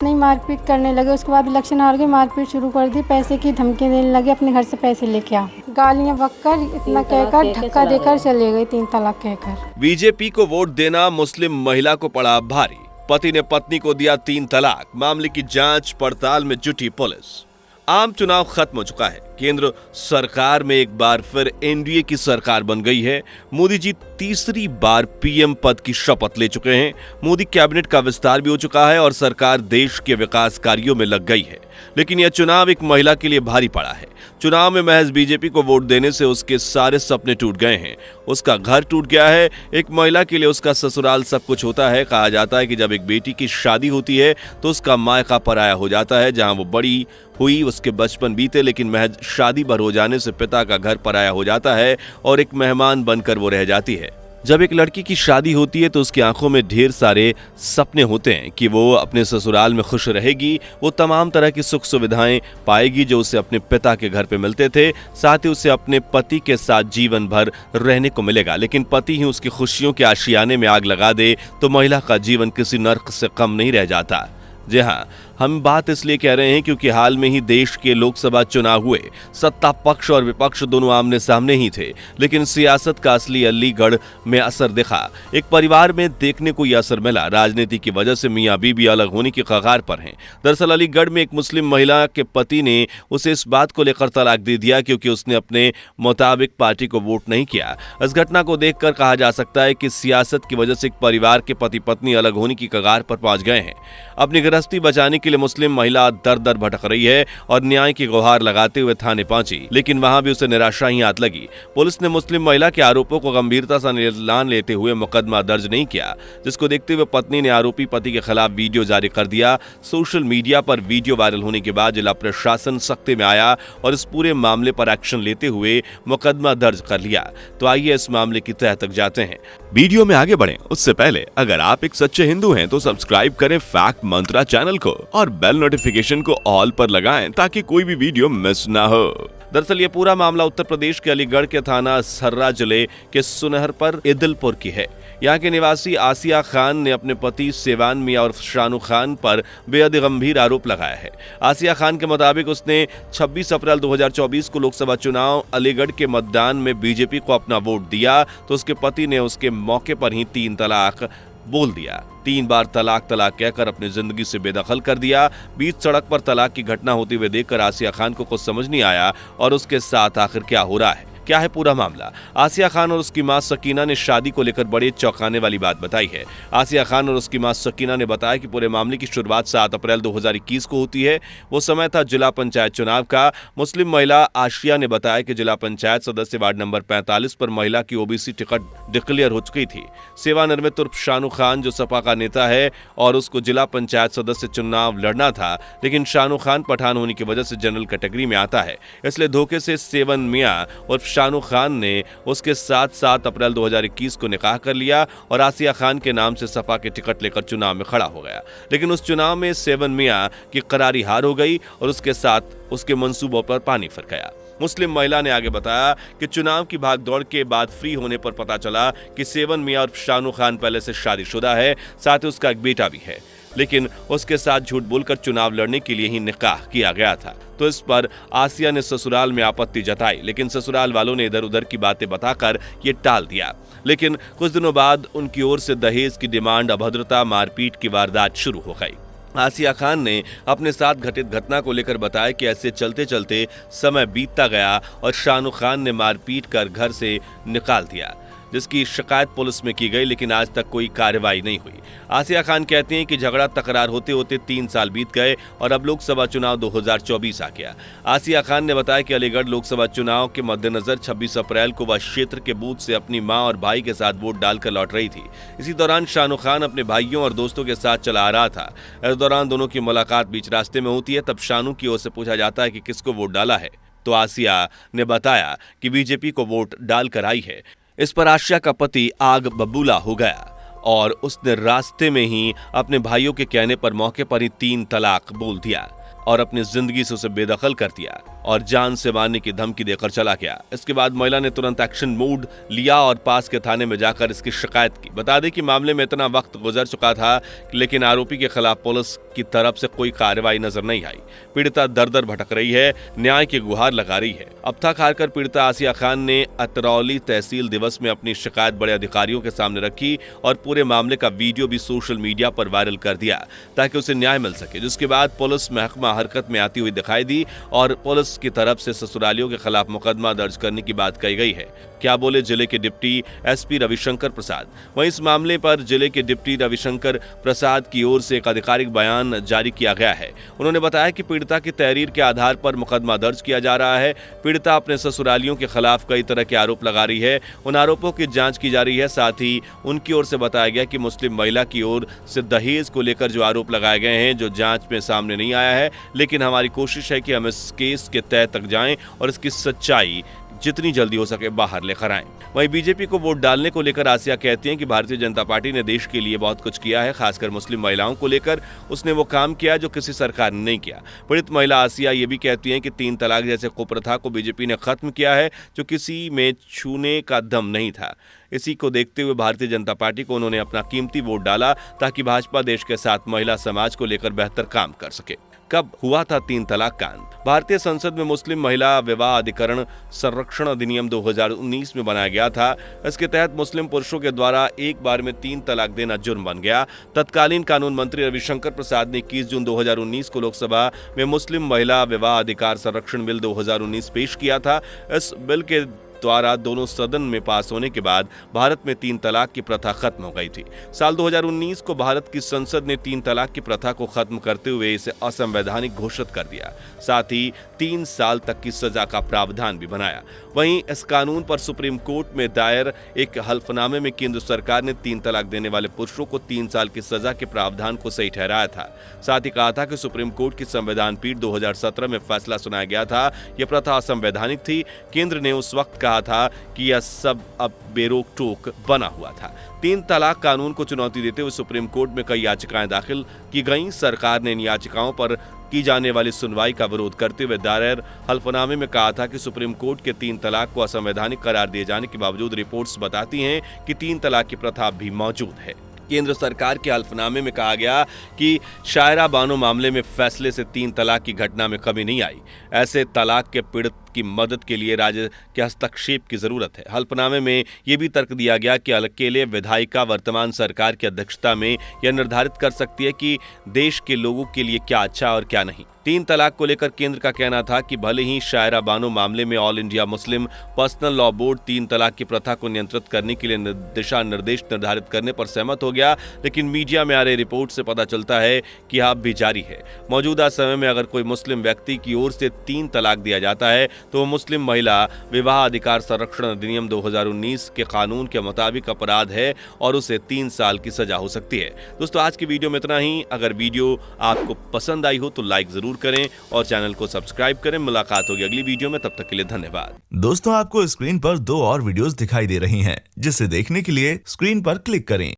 नहीं, मारपीट करने लगे। उसके बाद इलेक्शन हार गए, मारपीट शुरू कर दी, पैसे की धमकी देने लगे, अपने घर से पैसे लेके आ, गालियां बककर इतना कहकर धक्का देकर चले गए, 3 तलाक कहकर। बीजेपी को वोट देना मुस्लिम महिला को पड़ा भारी। पति ने पत्नी को दिया 3 तलाक। मामले की जांच पड़ताल में जुटी पुलिस। आम चुनाव खत्म हो चुका है। केंद्र सरकार में एक बार फिर एनडीए की सरकार बन गई है। मोदी जी तीसरी बार पीएम पद की शपथ ले चुके हैं। मोदी कैबिनेट का विस्तार भी हो चुका है और सरकार देश के विकास कार्यों में लग गई है। लेकिन यह चुनाव एक महिला के लिए भारी पड़ा है। चुनाव में महज बीजेपी को वोट देने से उसके सारे सपने टूट गए हैं। उसका घर टूट गया है। एक महिला के लिए उसका ससुराल सब कुछ होता है। कहा जाता है कि जब एक बेटी की शादी होती है तो उसका मायका पराया हो जाता है। जहां वो बड़ी हुई, उसके बचपन बीते, लेकिन महज शादी भर हो जाने से पिता का घर पराया हो जाता है और एक मेहमान बनकर वो रह जाती है। जब एक लड़की की शादी होती है तो उसकी आंखों में ढेर सारे सपने होते हैं कि वो अपने ससुराल में खुश रहेगी, वो तमाम तरह की सुख सुविधाएं पाएगी जो उसे अपने पिता के घर पे मिलते थे। साथ ही उसे अपने पति के साथ जीवन भर रहने को मिलेगा। लेकिन पति ही उसकी खुशियों के आशियाने में आग लगा दे तो महिला का जीवन किसी नर्क से कम नहीं रह जाता। जी हाँ, हम बात इसलिए कह रहे हैं क्योंकि हाल में ही देश के लोकसभा चुनाव हुए। सत्ता पक्ष और विपक्ष दोनों आमने सामने ही थे, लेकिन सियासत का असली अलीगढ़ में असर दिखा। एक परिवार में देखने को यह असर मिला। राजनीति की वजह से मियां बीबी अलग होने की कगार पर हैं। दरअसल अलीगढ़ में एक मुस्लिम महिला के पति ने उसे इस बात को लेकर तलाक दे दिया क्योंकि उसने अपने मुताबिक पार्टी को वोट नहीं किया। इस घटना को देखकर कहा जा सकता है कि सियासत की वजह से एक परिवार के पति पत्नी अलग होने की कगार पर पहुंच गए हैं। अपनी गृहस्थी बचाने के लिए मुस्लिम महिला दर दर भटक रही है और न्याय की गुहार लगाते हुए थाने पहुंची, लेकिन वहां भी उसे निराशा ही हाथ लगी। पुलिस ने मुस्लिम महिला के आरोपों को गंभीरता से निलान लेते हुए मुकदमा दर्ज नहीं किया, जिसको देखते हुए पत्नी ने आरोपी पति के खिलाफ वीडियो जारी कर दिया। सोशल मीडिया पर वीडियो वायरल होने के बाद जिला प्रशासन सख्ती में आया और इस पूरे मामले पर एक्शन लेते हुए मुकदमा दर्ज कर लिया। तो आइए इस मामले की तह तक जाते हैं। वीडियो में आगे बढ़ें उससे पहले अगर आप एक सच्चे हिंदू हैं तो सब्सक्राइब करें फैक्ट मंत्रा चैनल को और बेल नोटिफिकेशन को ऑल पर लगाएं ताकि कोई भी वीडियो मिस ना हो। दरअसल ये पूरा मामला उत्तर प्रदेश के अलीगढ़ के थाना सर्रा जिले के सुनहर पर इदलपुर की है। यहाँ के निवासी आसिया खान ने अपने पति सेवान मियां और शानू खान पर बेहद गंभीर आरोप लगाया है। आसिया खान के मुताबिक उसने 26 अप्रैल 2024 को लोकसभा चुनाव अलीगढ़ के मतदान में बीजेपी को अपना वोट दिया तो उसके पति ने उसके मौके पर ही 3 तलाक बोल दिया। 3 बार तलाक तलाक कहकर अपनी जिंदगी से बेदखल कर दिया। बीच सड़क पर तलाक की घटना होते हुए देखकर आसिया खान को कुछ समझ नहीं आया और उसके साथ आखिर क्या हो रहा है, क्या है पूरा मामला। आसिया खान और उसकी मां सकीना ने शादी को लेकर बड़े चौंकाने वाली बात बताई है। आसिया खान और उसकी मां सकीना ने बताया कि पूरे मामले की शुरुआत 7 अप्रैल 2021 को होती है। वो समय था जिला पंचायत चुनाव का। मुस्लिम महिला आशिया ने बताया कि जिला पंचायत सदस्य वार्ड नंबर 45 पर महिला की ओबीसी टिकट डिक्लेयर हो चुकी थी। सेवानिवृत्त उर्फ शानू खान जो सपा का नेता है और उसको जिला पंचायत सदस्य चुनाव लड़ना था, लेकिन शानू खान पठान होने की वजह से जनरल कैटेगरी में आता है, इसलिए धोखे से सेवन मियां और शानू खान ने उसके साथ 7 अप्रैल 2021 को निकाह कर लिया और आसिया खान के नाम से सपा के टिकट लेकर चुनाव में खड़ा हो गया। लेकिन उस चुनाव में सेवन मियां की करारी हार हो गई और उसके साथ उसके मंसूबों पर पानी फिर गया। मुस्लिम महिला ने आगे बताया कि चुनाव की भागदौड़ के बाद फ्री होने पर पता चला कि सेवन मियां और शानू खान पहले से शादीशुदा है, साथ ही उसका एक बेटा भी है, लेकिन उसके साथ झूठ बोलकर चुनाव लड़ने के लिए ही निकाह किया गया था। तो इस पर आसिया ने ससुराल में आपत्ति जताई, लेकिन ससुराल वालों ने इधर उधर की बातें बताकर ये टाल दिया। लेकिन कुछ दिनों बाद उनकी ओर से दहेज की डिमांड, अभद्रता, मारपीट की वारदात शुरू हो गई। आसिया खान ने अपने साथ घटित घटना को लेकर बताया कि ऐसे चलते चलते समय बीतता गया और शानू खान ने मारपीट कर घर से निकाल दिया, जिसकी शिकायत पुलिस में की गई, लेकिन आज तक कोई कार्रवाई नहीं हुई। आसिया खान कहते हैं कि झगड़ा तकरार होते होते 3 साल बीत गए और अब लोकसभा चुनाव 2024 आ गया। आसिया खान ने बताया कि अलीगढ़ लोकसभा चुनाव के मद्देनजर 26 अप्रैल को वह क्षेत्र के बूथ से अपनी मां और भाई के साथ वोट डालकर लौट रही थी। इसी दौरान शानू खान अपने भाइयों और दोस्तों के साथ चला आ रहा था। इस दौरान दोनों की मुलाकात बीच रास्ते में होती है। तब शानू की ओर से पूछा जाता है कि किसको वोट डाला है, तो आसिया ने बताया कि बीजेपी को वोट डालकर आई है। इस पर आसिया का पति आग बबूला हो गया और उसने रास्ते में ही अपने भाइयों के कहने पर मौके पर ही 3 तलाक बोल दिया। और अपनी जिंदगी से उसे बेदखल कर दिया और जान से मारने की धमकी देकर चला गया। इसके बाद महिला ने तुरंत एक्शन मोड लिया और पास के थाने में जाकर इसकी शिकायत की। बता दें कि मामले में इतना वक्त गुजर चुका था, लेकिन आरोपी के खिलाफ पुलिस की तरफ से कोई कार्रवाई नजर नहीं आई। पीड़िता दर-दर भटक रही है, न्याय की गुहार लगा रही है। अब थक हार कर पीड़िता आसिया खान ने अतरौली तहसील दिवस में अपनी शिकायत बड़े अधिकारियों के सामने रखी और पूरे मामले का वीडियो भी सोशल मीडिया पर वायरल कर दिया ताकि उसे न्याय मिल सके। जिसके बाद पुलिस महकमा हरकत में आती हुई दिखाई दी और पुलिस की तरफ से ससुरालियों के खिलाफ मुकदमा दर्ज करने की बात कही गई है। क्या बोले जिले के डिप्टी एसपी रविशंकर प्रसाद। वहीं इस मामले पर जिले के डिप्टी रविशंकर प्रसाद की ओर से एक आधिकारिक बयान जारी किया गया है। उन्होंने बताया कि पीड़िता की तहरीर के आधार पर मुकदमा दर्ज किया जा रहा है। पीड़िता अपने ससुरालियों के खिलाफ कई तरह के आरोप लगा रही है। उन आरोपों की जांच की जा रही है। साथ ही उनकी ओर से बताया गया कि मुस्लिम महिला की ओर से दहेज को लेकर जो आरोप लगाए गए हैं, जो जांच में सामने नहीं आया है, लेकिन हमारी कोशिश है कि हम इस केस के तह तक जाएं और इसकी सच्चाई जितनी जल्दी हो सके बाहर लेकर आएं। वहीं बीजेपी को वोट डालने को लेकर आसिया कहती हैं कि भारतीय जनता पार्टी ने देश के लिए बहुत कुछ किया है, खासकर मुस्लिम महिलाओं को लेकर उसने वो काम किया जो किसी सरकार ने नहीं किया। पीड़ित महिला आसिया ये भी कहती हैं कि 3 तलाक जैसे कुप्रथा को बीजेपी ने खत्म किया है, जो किसी में छूने का दम नहीं था। इसी को देखते हुए भारतीय जनता पार्टी को उन्होंने अपना कीमती वोट डाला ताकि भाजपा देश के साथ महिला समाज को लेकर बेहतर काम कर सके। कब हुआ था 3 तलाक कांड? भारतीय संसद में मुस्लिम महिला विवाह अधिकरण संरक्षण अधिनियम 2019 में बनाया गया था। इसके तहत मुस्लिम पुरुषों के द्वारा एक बार में 3 तलाक देना जुर्म बन गया। तत्कालीन कानून मंत्री रविशंकर प्रसाद ने 21 जून 2019 को लोकसभा में मुस्लिम महिला विवाह अधिकार संरक्षण बिल 2019 पेश किया था। इस बिल के द्वारा दोनों सदन में पास होने के बाद भारत में 3 तलाक की प्रथा खत्म हो गई थी। साल 2019 को भारत की संसद ने 3 तलाक की प्रथा को खत्म करते हुए इसे असंवैधानिक घोषित कर दिया। साथ ही 3 साल तक की सजा का प्रावधान भी बनाया। वहीं इस कानून पर सुप्रीम कोर्ट में दायर एक हल्फनामे में केंद्र सरकार ने 3 तलाक देने वाले पुरुषों को 3 साल की सजा के प्रावधान को सही ठहराया था। साथ ही कहा था कि सुप्रीम कोर्ट की संविधान पीठ 2017 में फैसला सुनाया गया था। यह प्रथा असंवैधानिक थी। केंद्र ने उस वक्त कहा था कि यह सब अब बेरोक टोक बना हुआ था। 3 तलाक कानून को चुनौती देते हुए सुप्रीम कोर्ट में कई याचिकाएं दाखिल की गईं। सरकार ने इन याचिकाओं पर की जाने वाली सुनवाई का विरोध करते हुए दायर हल्फनामे में कहा था कि सुप्रीम कोर्ट के 3 तलाक को असंवैधानिक करार दिए जाने के बावजूद रिपोर्ट्स बताती हैं कि 3 तलाक की प्रथा भी मौजूद है। केंद्र सरकार के हल्फनामे में कहा गया कि शायरा बानो मामले में फैसले से 3 तलाक की घटना में कमी नहीं आई। ऐसे तलाक के पीड़ित की मदद के लिए राज्य के हस्तक्षेप की जरूरत है। हल्फनामे में यह भी तर्क दिया गया कि अकेले विधायिका वर्तमान सरकार की अध्यक्षता में यह निर्धारित कर सकती है कि देश के लोगों के लिए क्या अच्छा और क्या नहीं। 3 तलाक को लेकर केंद्र का कहना था कि भले ही शायरा बानो मामले में all India Muslim personal law board 3 तलाक की प्रथा को नियंत्रित करने के लिए दिशा निर्देश निर्धारित करने पर सहमत हो गया, लेकिन मीडिया में आ रही रिपोर्ट से पता चलता है कि यह भी जारी है। मौजूदा समय में अगर कोई मुस्लिम व्यक्ति की ओर से 3 तलाक दिया जाता है तो मुस्लिम महिला विवाह अधिकार संरक्षण अधिनियम 2019 के कानून के मुताबिक अपराध है और उसे 3 साल की सजा हो सकती है। दोस्तों, आज की वीडियो में इतना ही। अगर वीडियो आपको पसंद आई हो तो लाइक जरूर करें और चैनल को सब्सक्राइब करें। मुलाकात होगी अगली वीडियो में, तब तक के लिए धन्यवाद। दोस्तों, आपको स्क्रीन पर 2 और वीडियोस दिखाई दे रही हैं, जिसे देखने के लिए स्क्रीन पर क्लिक करें।